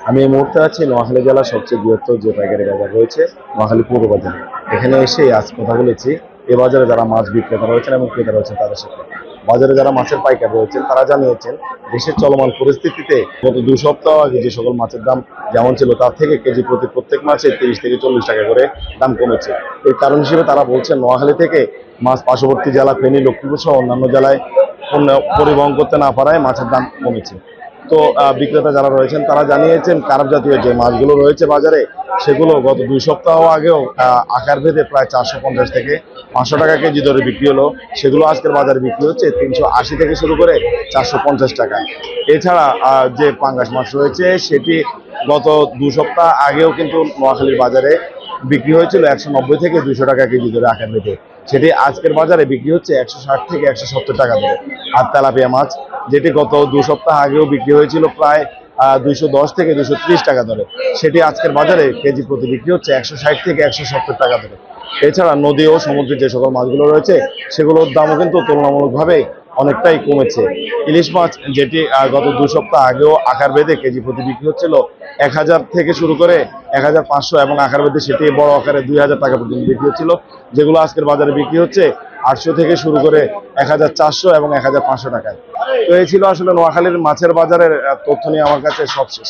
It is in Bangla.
আমি এই মুহূর্তে আছি নোয়াখালী জেলার সবচেয়ে বৃহত্তর যে পাইকারি বাজার রয়েছে নোয়াখালী পৌর বাজারে। এখানে এসে আজ কথা বলেছি এ বাজারে যারা মাছ বিক্রেতা রয়েছেন এবং ক্রেতা রয়েছেন তাদের সাথে। বাজারে যারা মাছের পাইকার রয়েছেন তারা জানিয়েছেন দেশের চলমান পরিস্থিতিতে গত 2 সপ্তাহ আগে যে সকল মাছের দাম যেমন ছিল তার থেকে কেজি প্রতি প্রত্যেক মাছে 30 থেকে 40 টাকা করে দাম কমেছে। এর কারণ হিসেবে তারা বলছেন নোয়াখালী থেকে মাছ পার্শ্ববর্তী জেলা ফেনী, লক্ষ্মীপুর সহ অন্যান্য জেলায় পরিবহন করতে না পারায় মাছের দাম কমেছে। তো বিক্রেতা যারা রয়েছেন তারা জানিয়েছেন কার্প জাতীয় যে মাছগুলো রয়েছে বাজারে সেগুলো গত 2 সপ্তাহ আগেও আকার ভেদে প্রায় 450 থেকে 500 টাকা কেজি দরে বিক্রি হলো, সেগুলো আজকের বাজারে বিক্রি হচ্ছে 380 থেকে শুরু করে 450 টাকা। এছাড়া যে পাঙ্গাস মাছ রয়েছে সেটি গত 2 সপ্তাহ আগেও কিন্তু নোয়াখালীর বাজারে বিক্রি হয়েছিল 190 থেকে 200 টাকা কেজি দরে আকার ভেদে, সেটি আজকের বাজারে বিক্রি হচ্ছে 160 থেকে 170 টাকা দরে। আর তেলাপিয়া মাছ যেটি গত 2 সপ্তাহ আগেও বিক্রি হয়েছিল প্রায় 210 থেকে 230 টাকা দরে, সেটি আজকের বাজারে কেজি প্রতি বিক্রি হচ্ছে 160 থেকে 170 টাকা দরে। এছাড়া নদী ও সমুদ্রে যে সকল মাছগুলো রয়েছে সেগুলোর দামও কিন্তু তুলনামূলকভাবে অনেকটাই কমেছে। ইলিশ মাছ যেটি গত 2 সপ্তাহ আগেও আকার ভেদে কেজি প্রতি বিক্রি হচ্ছিল 1000 থেকে শুরু করে 1500 এবং আকার ভেদে সেটি বড় আকারে 2000 টাকা পর্যন্ত বিক্রি হচ্ছিল, যেগুলো আজকের বাজারে বিক্রি হচ্ছে 800 থেকে শুরু করে 1400 এবং 1500 টাকায়। তো এই ছিল আসলে নোয়াখালীর মাছের বাজারের তথ্য নিয়ে আমার কাছে সবশেষ।